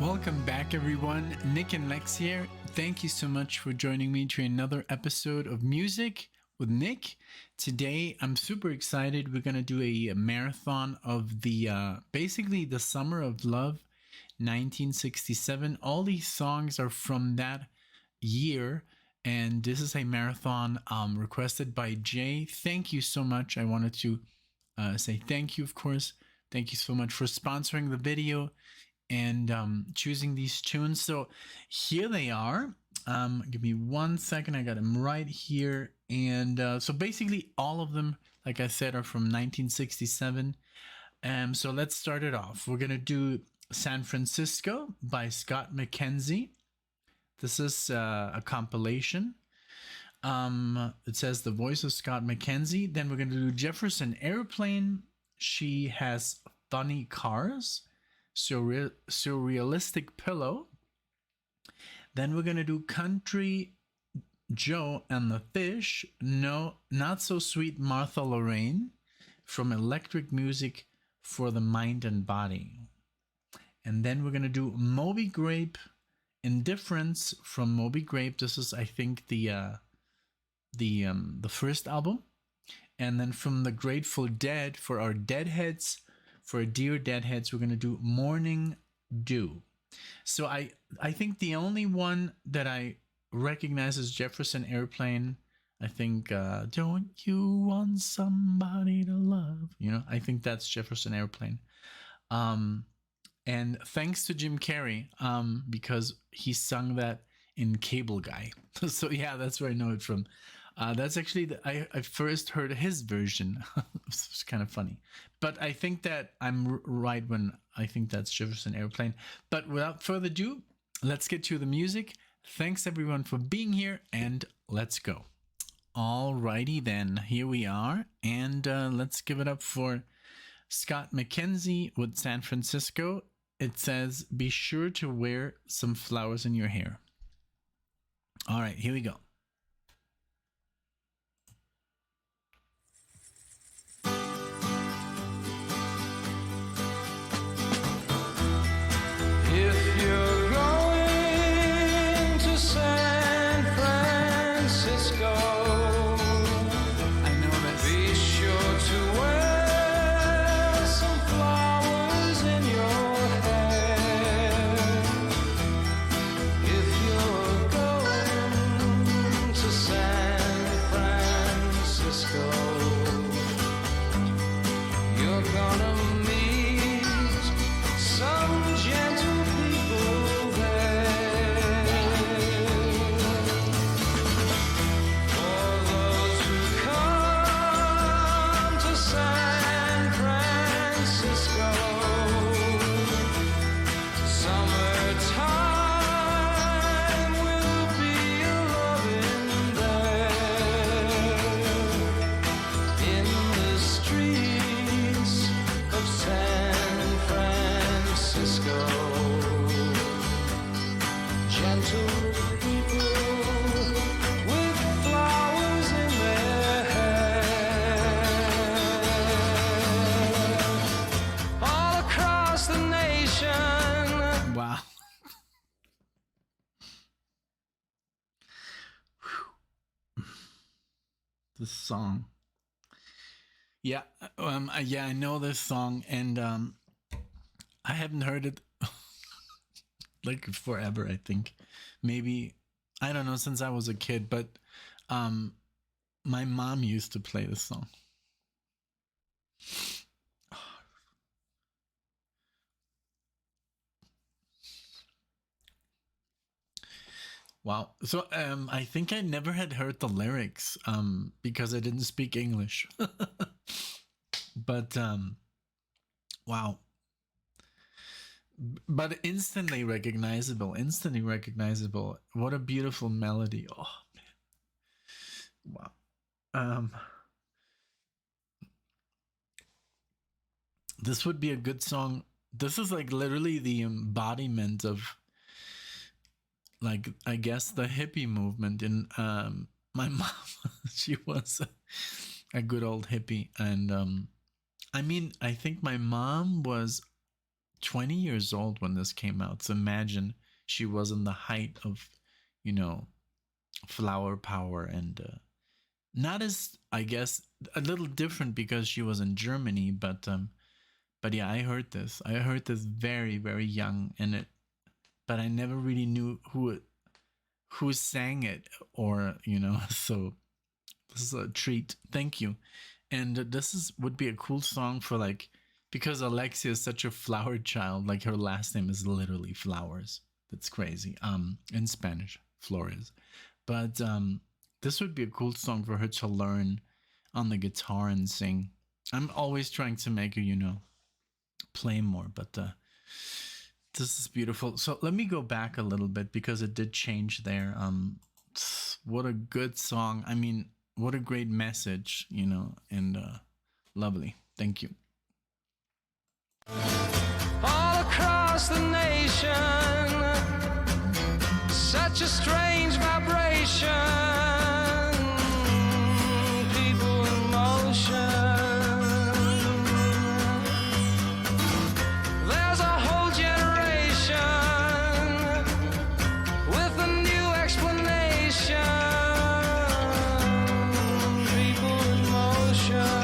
Welcome back, everyone. NicknLex here. Thank you so much for joining me to another episode of Music with Nick. Today, I'm super excited. We're going to do a marathon of the basically the Summer of Love 1967. All these songs are from that year, and this is a marathon requested by Jay. Thank you so much. I wanted to say thank you, of course. Thank you so much for sponsoring the video and choosing these tunes. So here they are. Give me 1 second. I got them right here. And so basically all of them, like I said, are from 1967. So let's start it off. We're going to do San Francisco by Scott McKenzie. This is a compilation. It says the voice of Scott McKenzie. Then we're going to do Jefferson Airplane. She has funny cars. Surrealistic Pillow. Then we're going to do Country Joe and the Fish. No, Not So Sweet Martha Lorraine from Electric Music for the Mind and Body. And then we're going to do Moby Grape, Indifference from Moby Grape. This is, I think, the first album. And then from the Grateful Dead, for our Deadheads, for Dear Deadheads, we're going to do Morning Dew. So I think the only one that I recognize is Jefferson Airplane. I think, don't you want somebody to love? You know, I think that's Jefferson Airplane. And thanks to Jim Carrey, because he sung that in Cable Guy. So yeah, that's where I know it from. That's actually, I first heard his version. It's kind of funny. But I think that I'm right when I think that's Jefferson Airplane. But without further ado, let's get to the music. Thanks everyone for being here, and let's go. Alrighty then, here we are. And let's give it up for Scott McKenzie with San Francisco. It says, be sure to wear some flowers in your hair. All right, here we go. If you're going to San Francisco, I know this. be sure to wear some flowers in your hair. If you're going to San Francisco, you're gonna meet some gentle people there. For those who come to San Francisco, summertime will be a-loving there. In the streets of San Francisco, gentle people with flowers in their hair. All across the nation. Wow. This song. Yeah, I know this song, and I haven't heard it like forever, I think. Maybe, I don't know, since I was a kid, but my mom used to play this song. Wow. So I think I never had heard the lyrics because I didn't speak English. But wow. But instantly recognizable. What a beautiful melody. Oh man. Wow. This would be a good song. This is like literally the embodiment of, like, I guess the hippie movement. In my mom, she was a good old hippie, and I mean, I think my mom was 20 years old when this came out. So imagine she was in the height of, you know, flower power and not as, I guess, a little different because she was in Germany, but yeah, I heard this. I heard this very very young, and it, but I never really knew who sang it, or you know. So this is a treat. Thank you. And this is would be a cool song for like, because Alexia is such a flower child. Like her last name is literally flowers. That's crazy. In Spanish, Flores. But this would be a cool song for her to learn on the guitar and sing. I'm always trying to make her, you know, play more, but this is beautiful. So let me go back a little bit because it did change there. What a good song. I mean, what a great message, you know, and lovely. Thank you. All across the nation, such a strange vibration, people in motion. There's a whole generation with a new explanation, people in motion.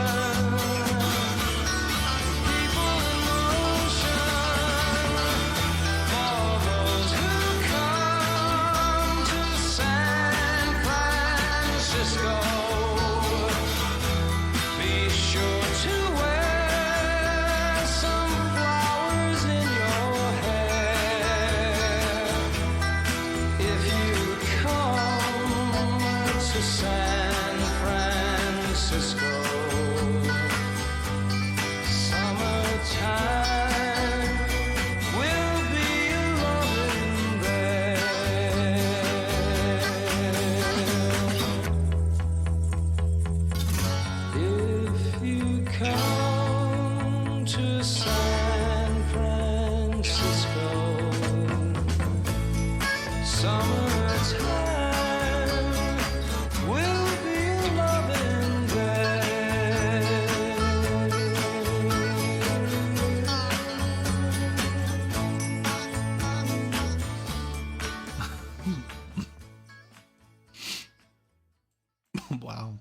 Wow.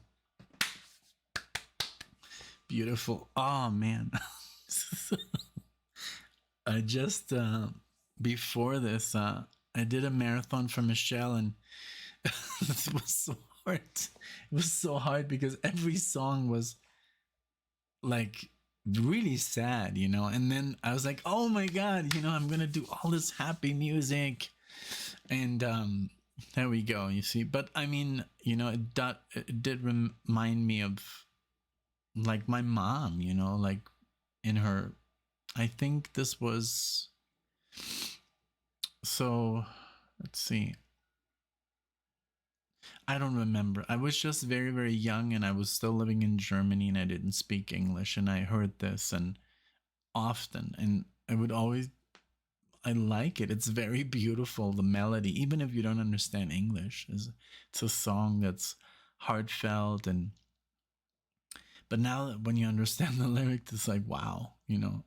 Beautiful. Oh man. I just before this I did a marathon for Michelle, and it was so hard. It was so hard because every song was like really sad, you know. And then I was like, "Oh my god, you know, I'm going to do all this happy music." And there we go, you see. But I mean, you know, it did remind me of like my mom, you know, like in her, I think this was, so let's see, I don't remember. I was just very very young, and I was still living in Germany, and I didn't speak English, and I heard this and often, and I would always, I like it. It's very beautiful, the melody, even if you don't understand English. It's a song that's heartfelt, and but now that when you understand the lyrics, it's like wow, you know.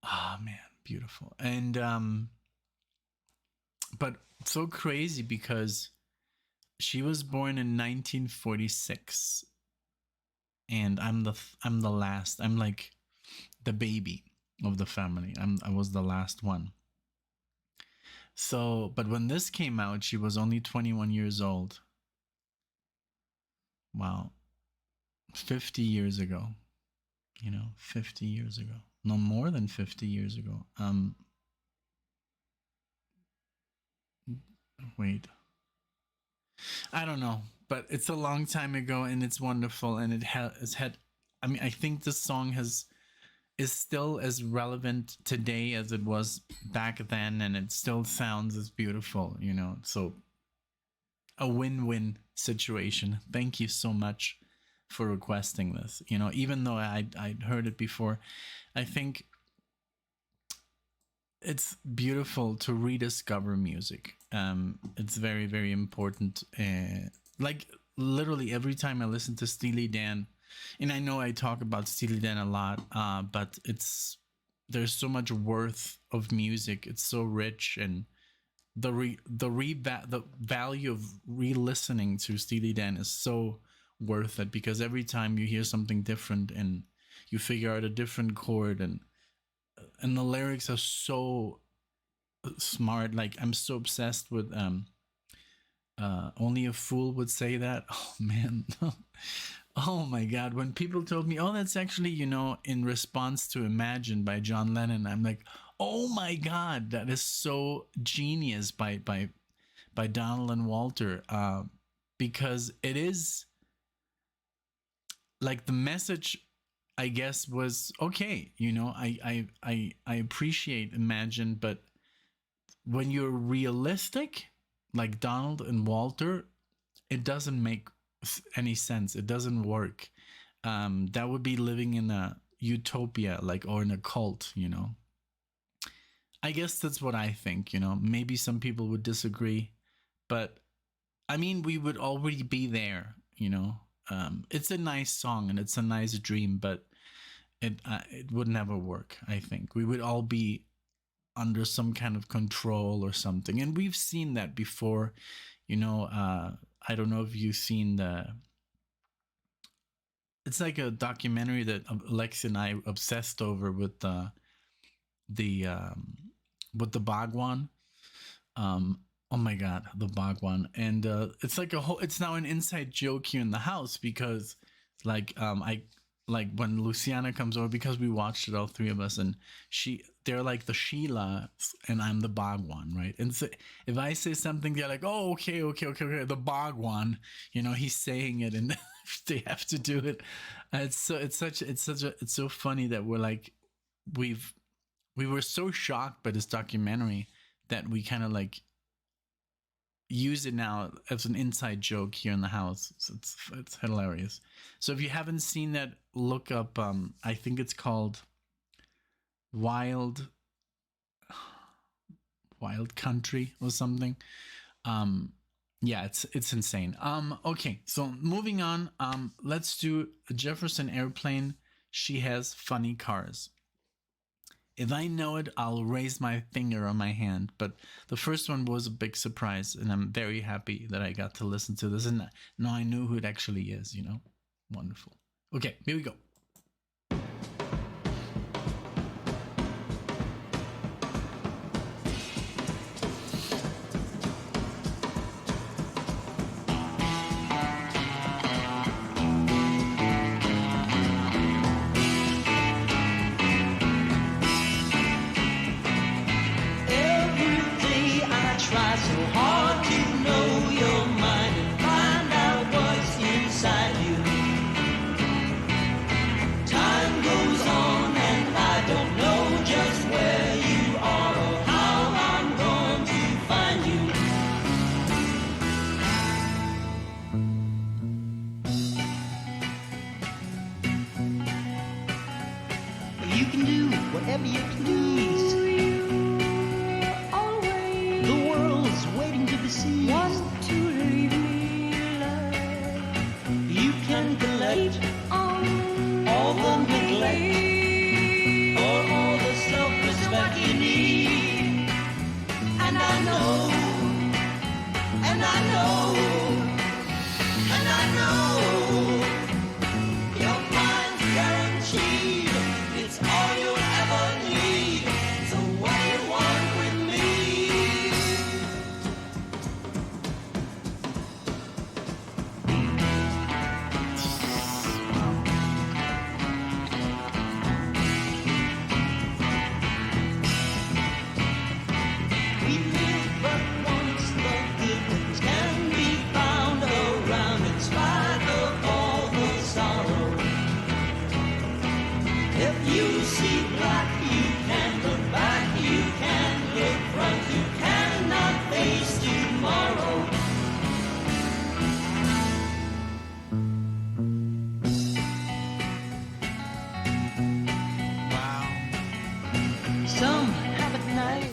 Ah, man, beautiful. And but so crazy because she was born in 1946, and I'm the last. I'm like the baby of the family. I was the last one. So, but when this came out, she was only 21 years old. Wow. 50 years ago. You know, 50 years ago. No, more than 50 years ago. Wait. I don't know, but it's a long time ago, and it's wonderful, and it has had, I mean, I think this song is still as relevant today as it was back then, and it still sounds as beautiful, you know. So a win-win situation. Thank you so much for requesting this. You know, even though I'd heard it before, I think it's beautiful to rediscover music. It's very very important. Like literally every time I listen to Steely Dan, and I know I talk about Steely Dan a lot, but it's there's so much worth of music. It's so rich, and the value of re-listening to Steely Dan is so worth it, because every time you hear something different and you figure out a different chord, and the lyrics are so smart. Like, I'm so obsessed with only a fool would say that. Oh man. Oh my god, when people told me, oh, that's actually, in response to Imagine by John Lennon, I'm like, oh my god, that is so genius by Donald and Walter. Because it is like, the message, I guess, was okay. I appreciate Imagine, but when you're realistic, like Donald and Walter, it doesn't make any sense. It doesn't work. That would be living in a utopia, like, or in a cult. I guess that's what I think. Maybe some people would disagree, but I mean, we would already be there. It's a nice song and it's a nice dream, but it would never work. I think we would all be under some kind of control or something, and we've seen that before. I don't know if you've seen it's like a documentary that Alex and I obsessed over with the with the Bhagwan. Oh my god, the Bhagwan. And it's like it's now an inside joke here in the house, because I like when Luciana comes over, because we watched it, all three of us, and they're like the Sheila and I'm the Bhagwan, right? And so if I say something, they're like, oh, okay, the Bhagwan, he's saying it, and they have to do it. It's so funny that we were so shocked by this documentary that we kind of like use it now as an inside joke here in the house. It's hilarious. So if you haven't seen that, look up. I think it's called Wild Country or something. Yeah, it's insane. Okay, so moving on. Let's do a Jefferson Airplane. She has funny cars. If I know it, I'll raise my finger on my hand. But the first one was a big surprise, and I'm very happy that I got to listen to this. And now I knew who it actually is, Wonderful. Okay, here we go.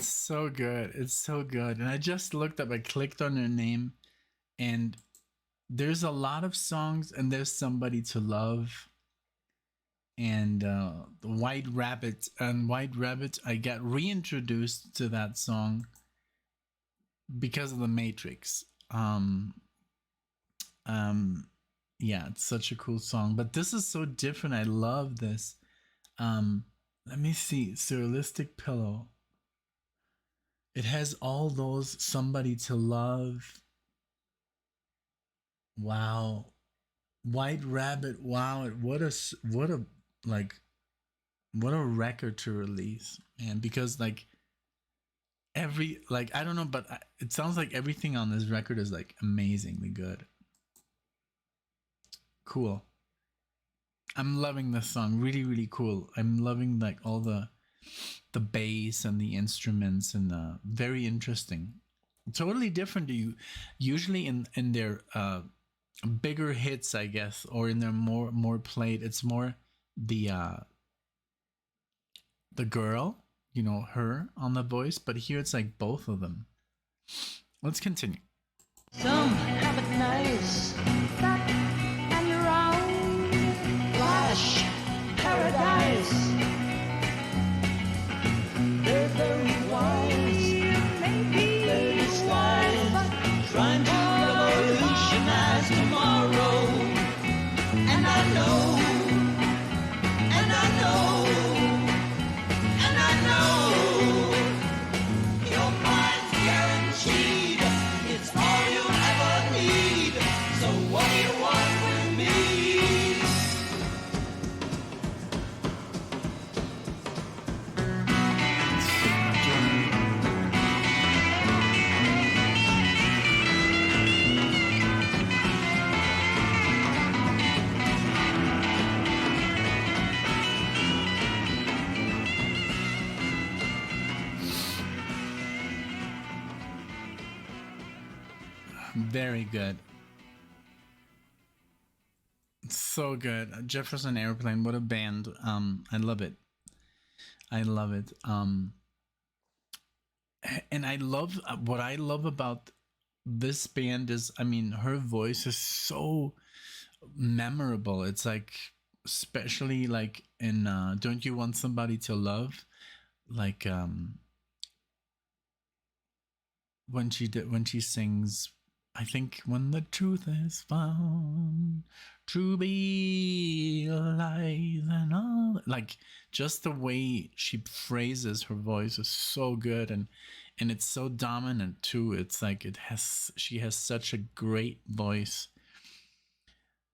So good. It's so good. And I just looked up, I clicked on her name, and there's a lot of songs, and there's Somebody to Love, and the White Rabbit. And White Rabbit, I got reintroduced to that song because of the Matrix. Yeah, it's such a cool song, but this is so different. I love this. Let me see. Surrealistic Pillow. It has all those Somebody to Love. Wow. White Rabbit. Wow. Like what a record to release, man, because like I don't know, but it sounds like everything on this record is like amazingly good. Cool. I'm loving this song. Really, really cool. I'm loving like all the bass and the instruments, and very interesting. Totally different to you. Usually in their bigger hits, I guess, or in their more played, it's more the girl, you know, her on the voice, but here it's like both of them. Let's continue. Some have it nice, and your own flash paradise. They're very wise, they're disguised, trying to revolutionize tomorrow. And I know, and I know, and I know, your mind's guaranteed. It's all you ever need. So what do you want with me? Very good. So good. Jefferson Airplane, what a band. I love it. I love it. And I love what I love about this band is, I mean, her voice is so memorable. It's like, especially like in Don't You Want Somebody to Love? Like when she sings, I think, when the truth is found to be alive and all, like just the way she phrases her voice is so good, and it's so dominant too. It's like she has such a great voice.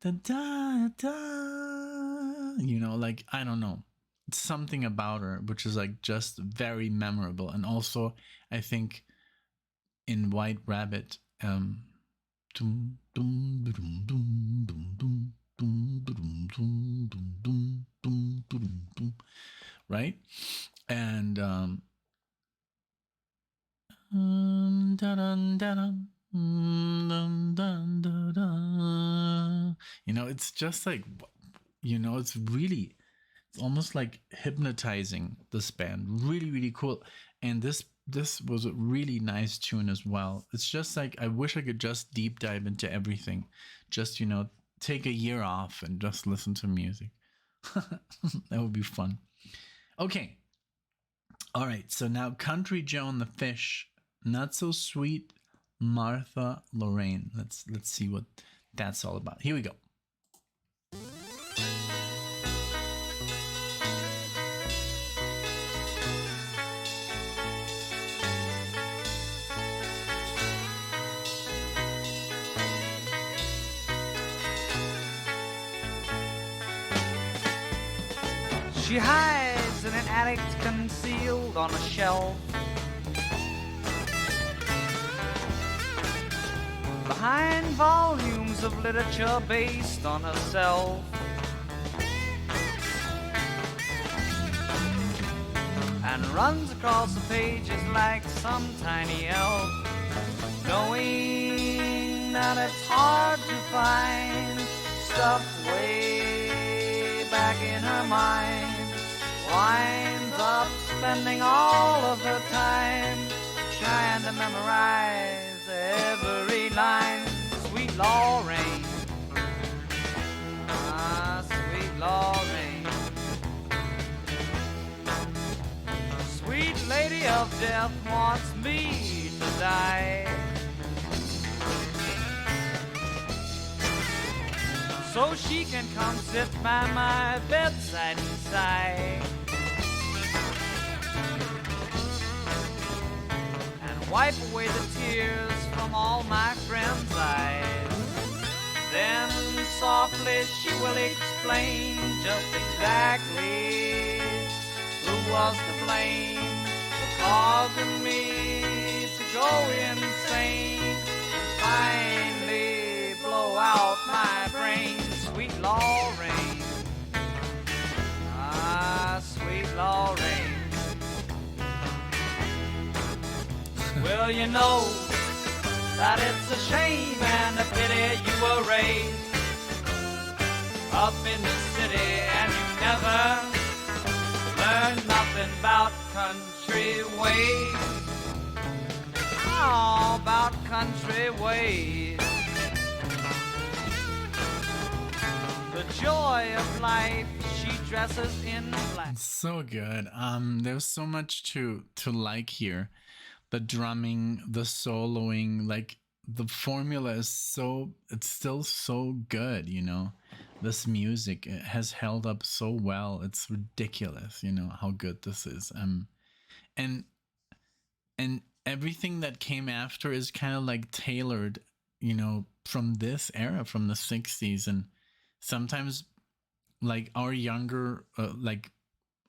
Da, da, da, you know, like, I don't know, it's something about her which is like just very memorable. And also I think in White Rabbit, right? And you know, it's just like, you know, it's almost like hypnotizing, this band. Really, really cool. And this was a really nice tune as well. It's just like, I wish I could just deep dive into everything. Just, you know, take a year off and just listen to music. That would be fun. Okay. All right. So now Country Joe and the Fish, Not So Sweet Martha Lorraine. Let's see what that's all about. Here we go. She hides in an attic concealed on a shelf. Behind volumes of literature based on herself. And runs across the pages like some tiny elf, knowing that it's hard to find stuff way back in her mind. Winds up spending all of her time trying to memorize every line. Sweet Lorraine, ah, sweet Lorraine. lady of death wants me to die. So she can come sit by my bedside and sigh, and wipe away the tears from all my friends' eyes. Then softly she will explain just exactly who was to blame for causing me to go insane and finally blow out my brain. Sweet Lorraine, ah, sweet Lorraine. Well, you know that it's a shame and a pity you were raised up in the city and you never learned nothing about country ways. Oh, about country ways. The joy of life she dresses in black. So good. There's so much to like here. The drumming, the soloing, like the formula is it's still so good, you know. This music, it has held up so well. It's ridiculous, you know, how good this is. And everything that came after is kind of like tailored, you know, from this era, from the 60s. And sometimes like our younger, like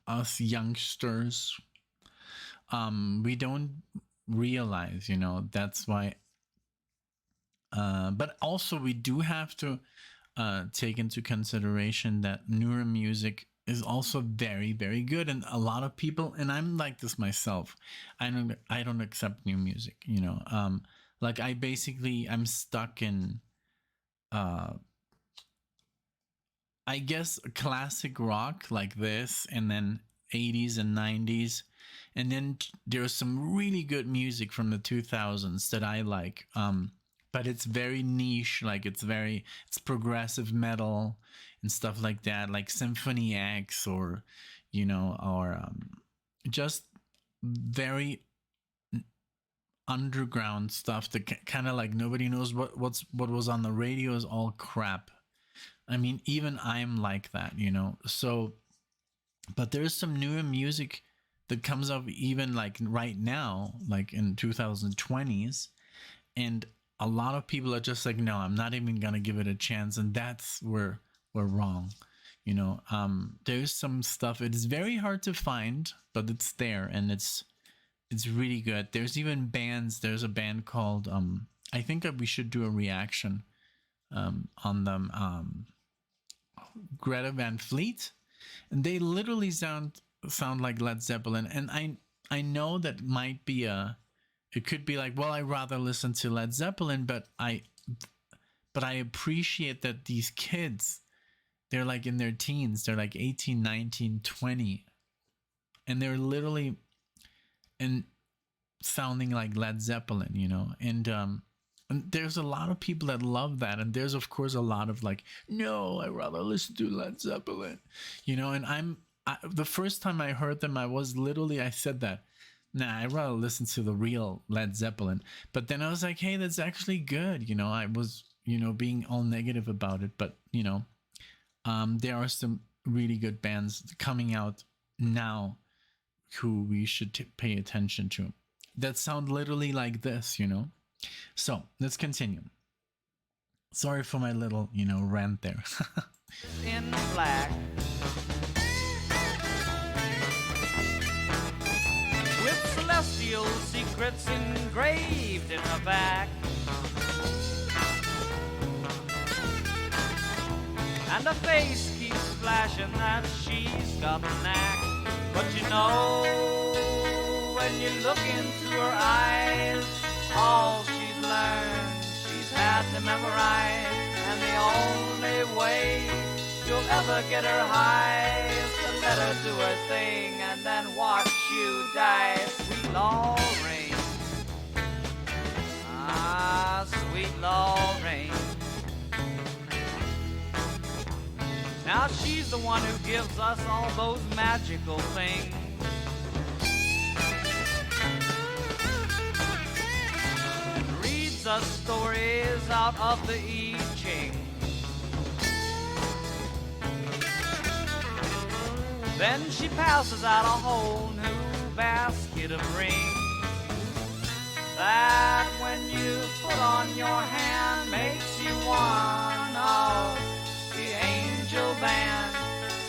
us youngsters, we don't realize, you know, that's why. But also we do have to take into consideration that newer music is also very, very good, and a lot of people, and I'm like this myself, I don't accept new music, you know. Like I'm stuck in I guess classic rock like this, and then 80s and 90s, and then there's some really good music from the 2000s that I like, but it's very niche, like it's progressive metal and stuff like that, like Symphony X, or you know, or just very underground stuff that kind of like nobody knows what was on the radio is all crap. I mean, even I'm like that, you know. So, but there's some newer music that comes up even like right now, like in 2020s, and a lot of people are just like, no, I'm not even gonna give it a chance, and that's where we're wrong, you know. There's some stuff, it is very hard to find, but it's there, and it's really good. There's even bands. There's a band called I think that we should do a reaction on them, Greta Van Fleet, and they literally sound like Led Zeppelin. And I know that might be it could be like, well, I rather listen to Led Zeppelin, but I appreciate that these kids, they're like in their teens, they're like 18, 19, 20, and they're literally and sounding like Led Zeppelin, you know. And there's a lot of people that love that, and there's of course a lot of like, no, I rather listen to Led Zeppelin, you know. And the first time I heard them, I said that, nah, I rather listen to the real Led Zeppelin. But then I was like, hey, that's actually good, you know. I was, you know, being all negative about it, but you know, there are some really good bands coming out now who we should pay attention to that sound literally like this, you know. So let's continue. Sorry for my little, you know, rant there. In black, with celestial secrets engraved in her back, and her face keeps flashing that she's got the knack. But you know, when you look into her eyes, all she's learned, she's had to memorize. And the only way you'll ever get her high is to let her do her thing and then watch you die. Sweet Lorraine, ah, sweet Lorraine. Now she's the one who gives us all those magical things. us stories out of the I Ching. Then she passes out a whole new basket of rings that when you put on your hand makes you one of the angel band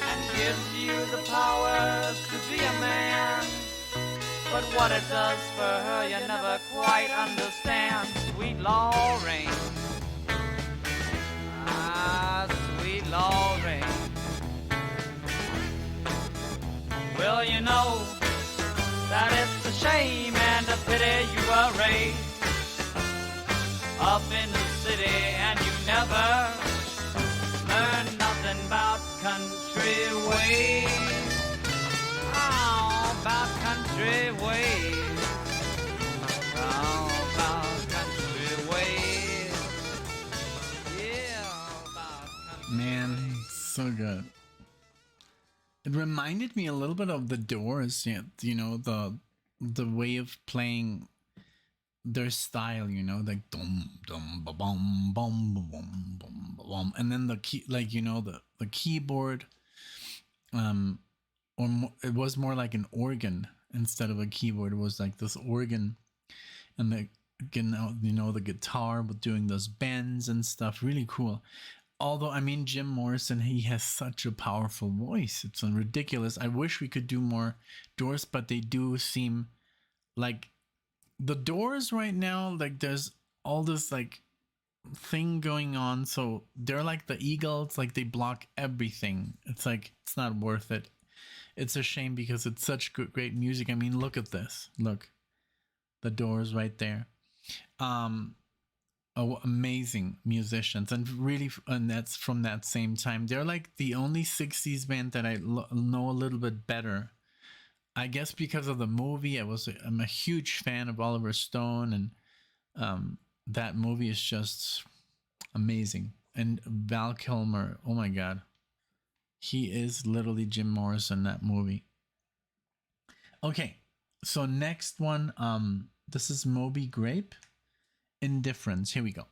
and gives you the power to be a man. But what it does for her you never quite understand. Sweet Lorraine, ah, sweet Lorraine. Well, you know that it's a shame and a pity you were raised up in the city and you never learned nothing about country ways. Oh, about country ways. Oh, about country ways. Yeah, about country Man, ways. so good. It reminded me a little bit of the Doors, yeah, you know, the way of playing their style, you know, like dum dum ba bum bum ba bum bum ba bum, and then the key, like, you know, the keyboard, or it was more like an organ instead of a keyboard. It was like this organ, and the, you know, the guitar with doing those bends and stuff. Really cool. Although, I mean, Jim Morrison, he has such a powerful voice. It's ridiculous. I wish we could do more Doors, but they do seem like the Doors right now. Like, there's all this like thing going on. So they're like the Eagles, like they block everything. It's like, it's not worth it. It's a shame because it's such great music. I mean, look at this. Look, the Doors right there. Oh, amazing musicians, and really, and that's from that same time. They're like the only 60s band that I know a little bit better, I guess, because of the movie. I'm a huge fan of Oliver Stone, and that movie is just amazing. And Val Kilmer, oh my god, he is literally Jim Morrison, that movie. Okay, so next one, this is Moby Grape, Indifference. Here we go.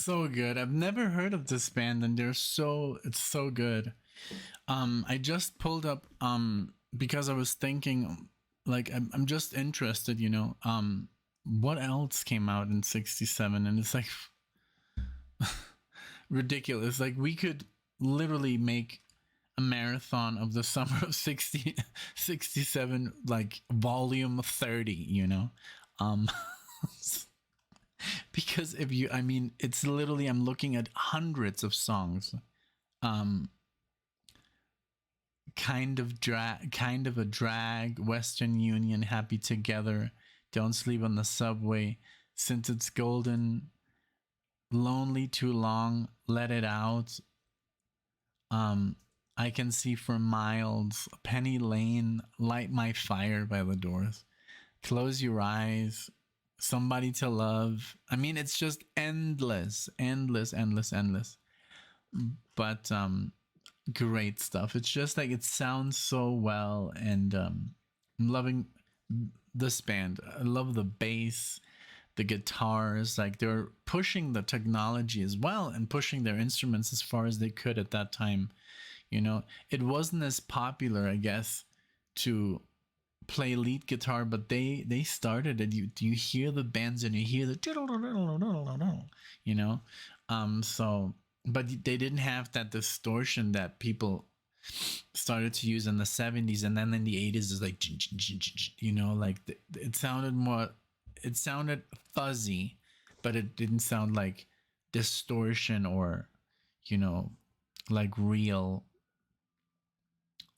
so good. I've never heard of this band, and it's so good. I just pulled up because I was thinking, like, I'm just interested, what else came out in '67, and it's like ridiculous. Like, we could literally make a marathon of the summer of 67, like volume 30, um because it's literally, I'm looking at hundreds of songs, um kind of a drag, Western Union, happy together, don't sleep on the subway, since it's golden, lonely too long, let it out, um I can see for miles, Penny Lane, light my fire by the Doors, close your eyes, somebody to love. It's just endless, endless, endless, endless. But great stuff. It's just like, it sounds so well, and I'm loving this band. I love the bass, the guitars. Like, they're pushing the technology as well, and pushing their instruments as far as they could at that time. It wasn't as popular, I guess, to play lead guitar, but they started it. You hear the bands, and you hear the so, but they didn't have that distortion that people started to use in the 70s, and then in the 80s is like, like it sounded fuzzy, but it didn't sound like distortion, or like real,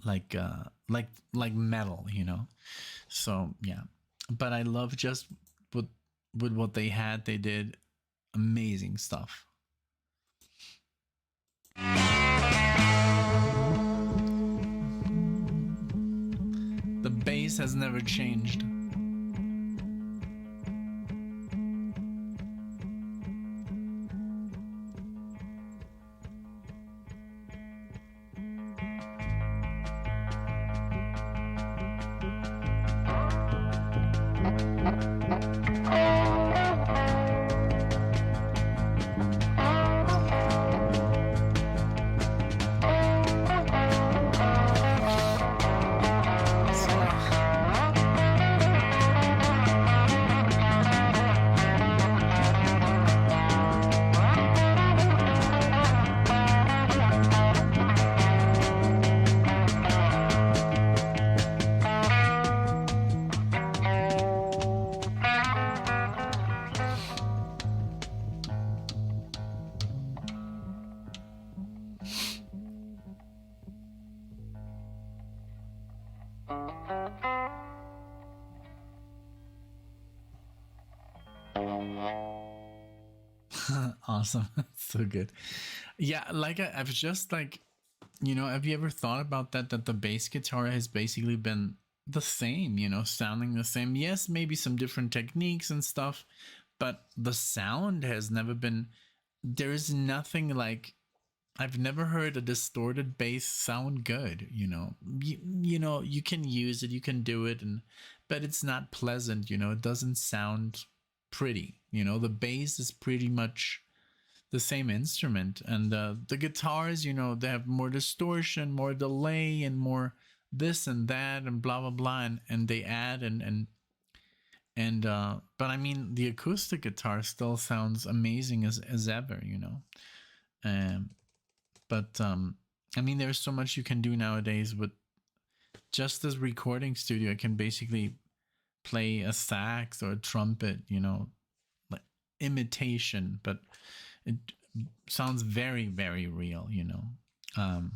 like metal, so yeah. But I love just with what they had. They did amazing stuff. The bass has never changed. Awesome. So good. Yeah, like I was just like, have you ever thought about that the bass guitar has basically been the same, sounding the same? Yes, maybe some different techniques and stuff, but the sound has never been, there's nothing like, I've never heard a distorted bass sound good, you can use it, you can do it, but it's not pleasant, it doesn't sound pretty. The bass is pretty much the same instrument, and the guitars, they have more distortion, more delay, and more this and that, and blah blah blah, and they add but the acoustic guitar still sounds amazing as ever, but there's so much you can do nowadays with just this recording studio. I can basically play a sax or a trumpet, like imitation, but it sounds very, very real, and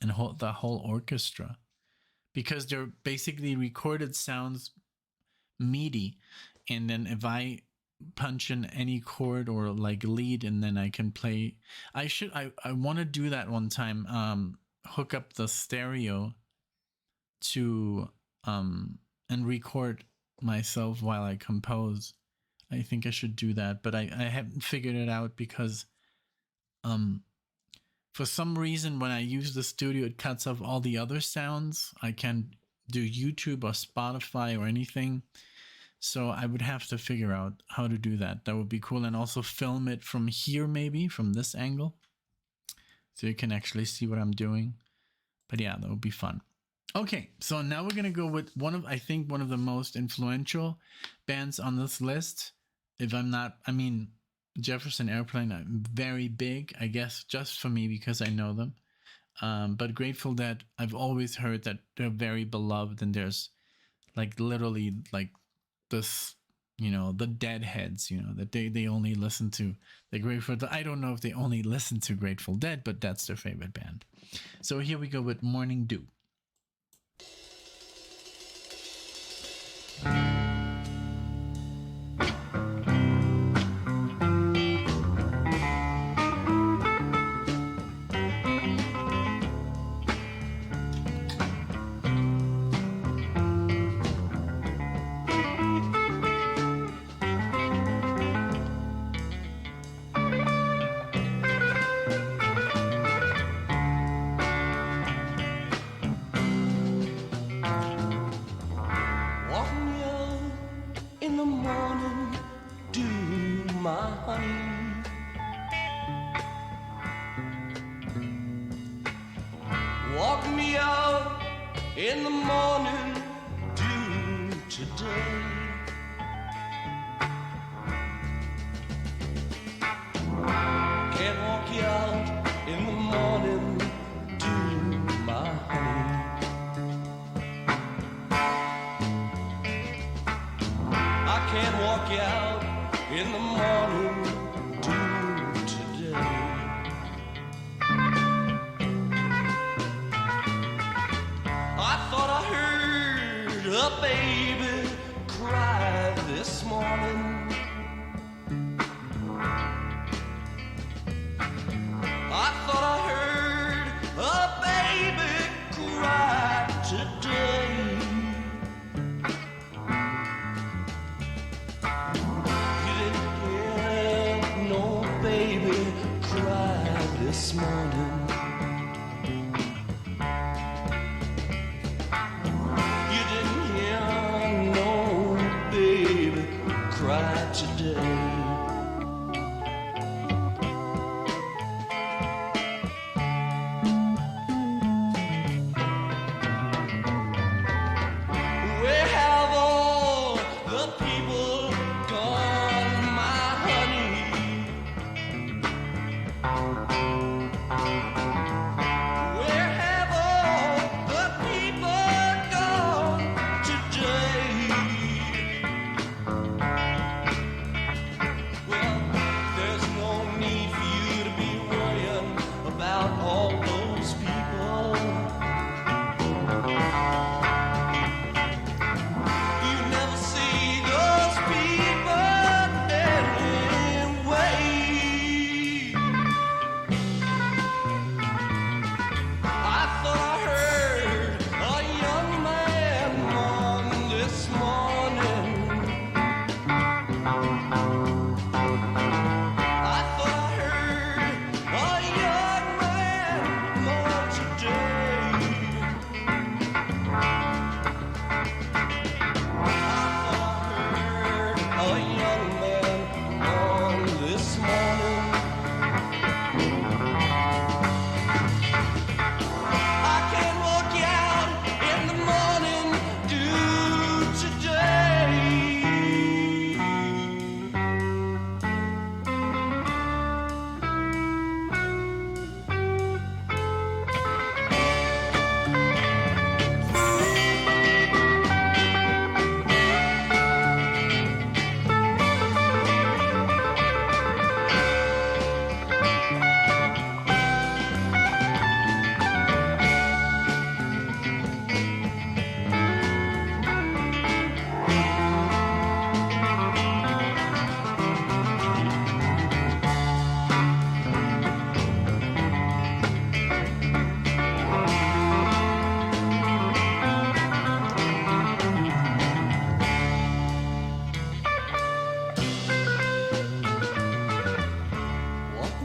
the whole orchestra, because they're basically recorded sounds MIDI, and then if I punch in any chord or like lead, and then I can play. I want to do that one time, hook up the stereo to and record myself while I compose. I think I should do that, but I haven't figured it out, because for some reason when I use the studio, it cuts off all the other sounds. I can't do YouTube or Spotify or anything. So I would have to figure out how to do that. That would be cool. And also film it from here, maybe from this angle, so you can actually see what I'm doing. But yeah, that would be fun. Okay, so now we're gonna go with I think one of the most influential bands on this list. If I'm not, I mean, Jefferson Airplane, very big, I guess, just for me because I know them. But Grateful Dead, I've always heard that they're very beloved, and there's like literally like this, the Deadheads, that they only listen to the Grateful Dead. I don't know if they only listen to Grateful Dead, but that's their favorite band. So here we go with Morning Dew.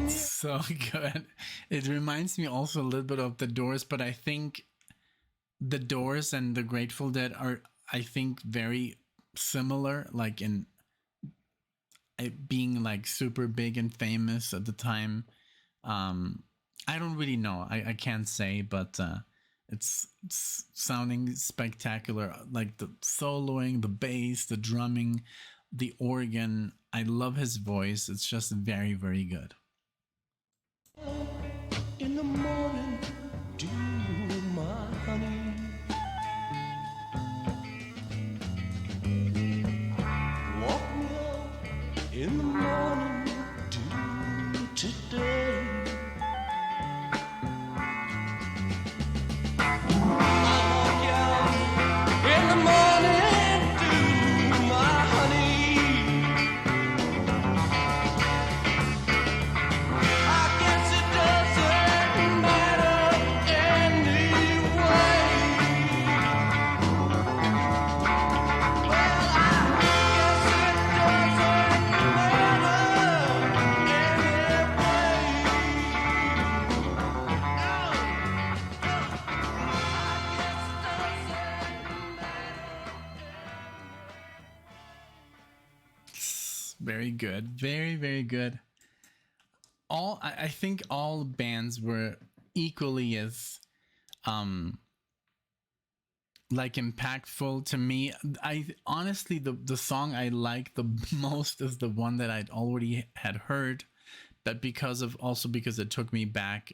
So good. It reminds me also a little bit of The Doors, but I think The Doors and the Grateful Dead are, I think, very similar, like in it being like super big and famous at the time. I don't really know. I can't say, but it's sounding spectacular. Like the soloing, the bass, the drumming, the organ. I love his voice. It's just very, very good. In the morning, dew, my honey. Walk me up in the morning, dew today. In the morning, dew, my honey. I guess it doesn't matter anyway. Well, I guess it doesn't Very good. Very, very good. I think all bands were equally as like impactful to me. I honestly, the song I like the most is the one that I'd already had heard, but because it took me back.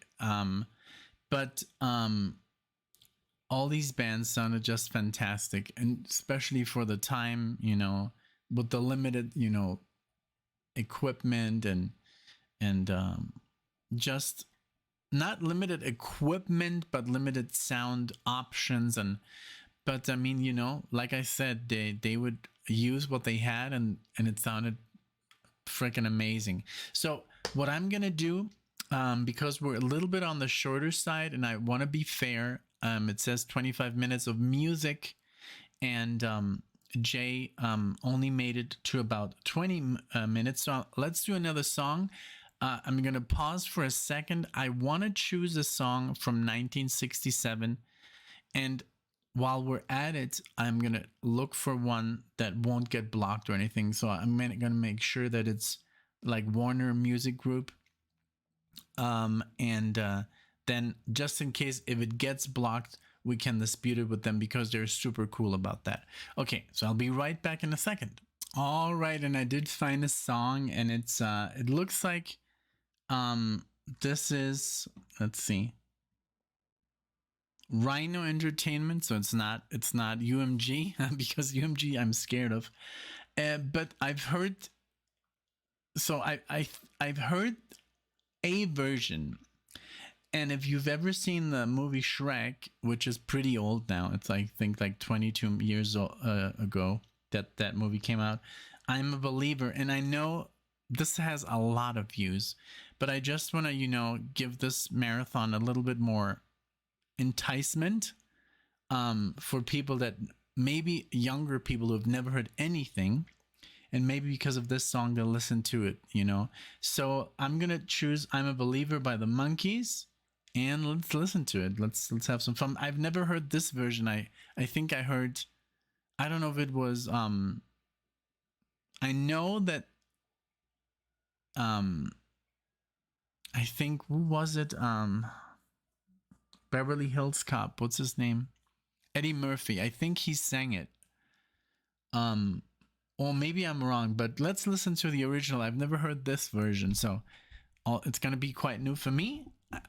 But all these bands sounded just fantastic, and especially for the time, with the limited, equipment and just not limited equipment, but limited sound options. But I mean, like I said, they would use what they had, and it sounded freaking amazing. So what I'm gonna do, because we're a little bit on the shorter side, and I want to be fair, it says 25 minutes of music, and Jay only made it to about 20 minutes. So let's do another song. I'm going to pause for a second. I want to choose a song from 1967. And while we're at it, I'm going to look for one that won't get blocked or anything. So I'm going to make sure that it's like Warner Music Group. Then just in case if it gets blocked, we can dispute it with them because they're super cool about that. Okay, so I'll be right back in a second. All right, and I did find a song, and it's it looks like this is, let's see, Rhino Entertainment. So it's not UMG because UMG I'm scared of. But I've heard, so I've heard a version. And if you've ever seen the movie Shrek, which is pretty old now, it's I think like 22 years ago that movie came out, I'm a believer. And I know this has a lot of views, but I just want to, give this marathon a little bit more enticement for people that maybe younger people who have never heard anything. And maybe because of this song, they'll listen to it, So I'm going to choose I'm a Believer by the Monkees. And let's listen to it. Let's have some fun. I've never heard this version. I think I heard, I don't know if it was I know that I think, who was it? Beverly Hills Cop. What's his name? Eddie Murphy. I think he sang it. Or maybe I'm wrong, but let's listen to the original. I've never heard this version, so it's going to be quite new for me.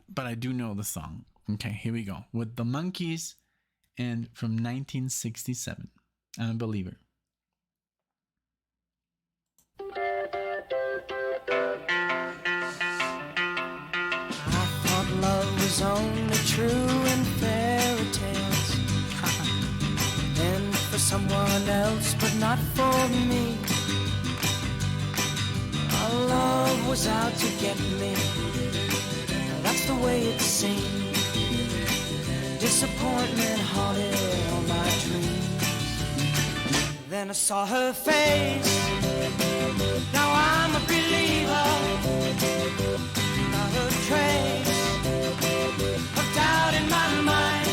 But I do know the song. Okay, here we go. With the Monkees and from 1967. I'm a Believer. I thought love was only true in fairy tales and for someone else, but not for me. Our love was out to get me. That's the way it seemed. Disappointment haunted all my dreams. Then I saw her face. Now I'm a believer. Not a trace of doubt in my mind.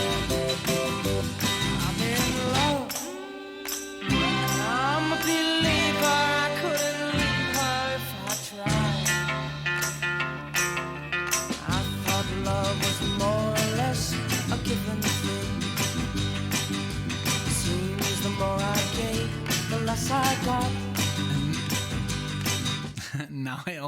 I'm in love. I'm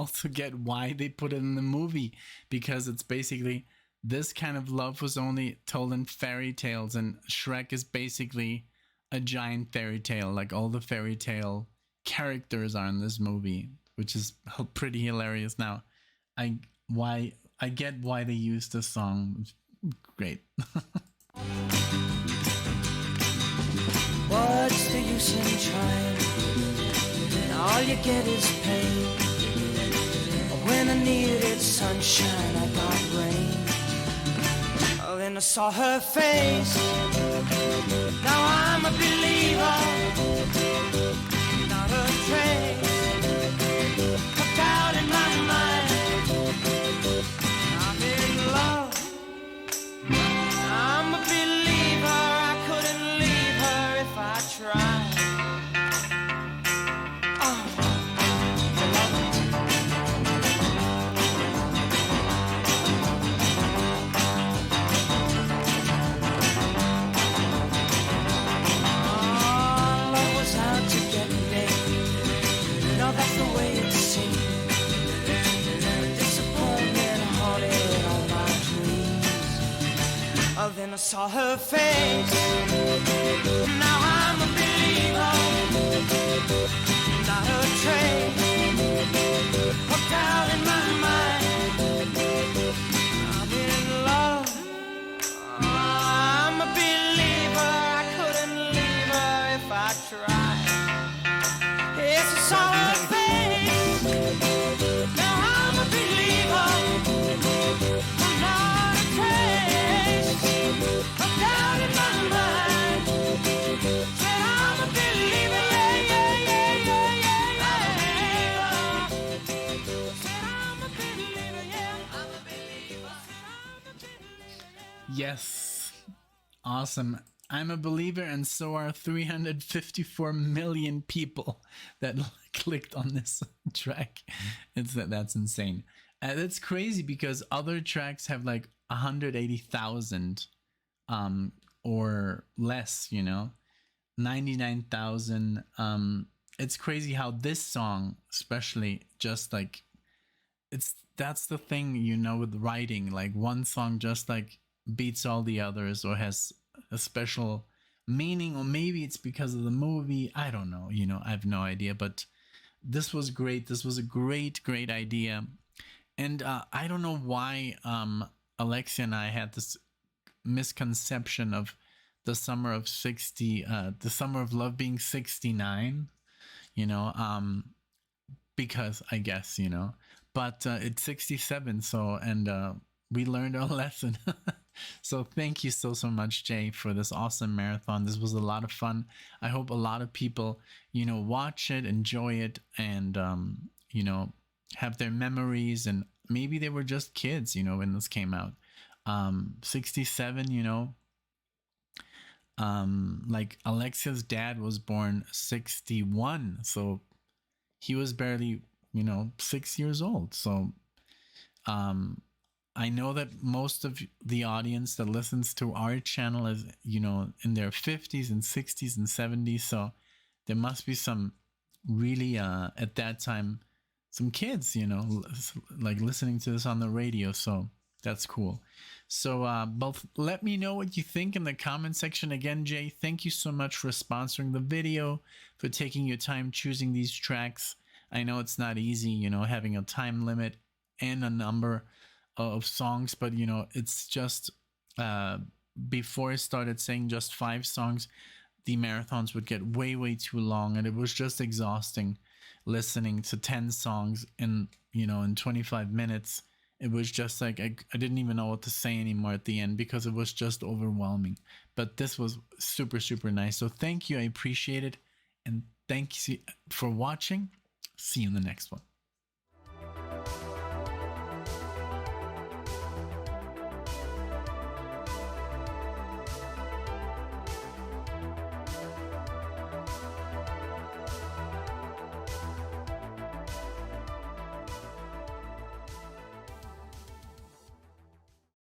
also get why they put it in the movie, because it's basically this kind of love was only told in fairy tales, and Shrek is basically a giant fairy tale. Like all the fairy tale characters are in this movie, which is pretty hilarious. Now, I get why they used this song. It's great. What's the use in trying? All you get is pain. When I needed sunshine, I got rain. Oh, then I saw her face. Now I'm a believer. Not a trace. Hooked out in my mind. I'm in love. I'm a believer. I couldn't leave her if I tried. That's the way it seemed. Disappointment haunted all my dreams. Oh, then I saw her face. Now I'm a believer. Not a trace. Hooked out in my mind. I'm in love. I'm a believer. I couldn't leave her if I tried. Yes, I saw her face. Now I'm a believer. I'm not a trace. I'm down in my mind. Said I'm a believer. Yeah, yeah, yeah, yeah, yeah, yeah. Said I'm a believer. Yeah, I'm a believer. Yes. Awesome. I'm a believer, and so are 354 million people that clicked on this track. That's insane. That's crazy because other tracks have like 180,000 or less, 99,000. It's crazy how this song, especially, just like that's the thing, with writing. Like one song just like beats all the others or has a special meaning, or maybe it's because of the movie. I don't know, I have no idea, but this was great. This was a great idea. And I don't know why Alexia and I had this misconception of the summer of the summer of love being 69, because I guess, but it's 67. So, and we learned our lesson. So thank you so much, Jay, for this awesome marathon. This was a lot of fun. I hope a lot of people, watch it, enjoy it, and, have their memories. And maybe they were just kids, when this came out. 67, like Alexia's dad was born 61. So he was barely, 6 years old. So, I know that most of the audience that listens to our channel is, in their 50s and 60s and 70s. So there must be some really, at that time, some kids, like listening to this on the radio. So that's cool. So both let me know what you think in the comment section. Again, Jay, thank you so much for sponsoring the video, for taking your time choosing these tracks. I know it's not easy, having a time limit and a number of songs, but it's just before I started saying just 5 songs, the marathons would get way too long, and it was just exhausting listening to 10 songs in 25 minutes. It was just like I didn't even know what to say anymore at the end because it was just overwhelming. But this was super nice. So thank you, I appreciate it, and thank you for watching. See you in the next one.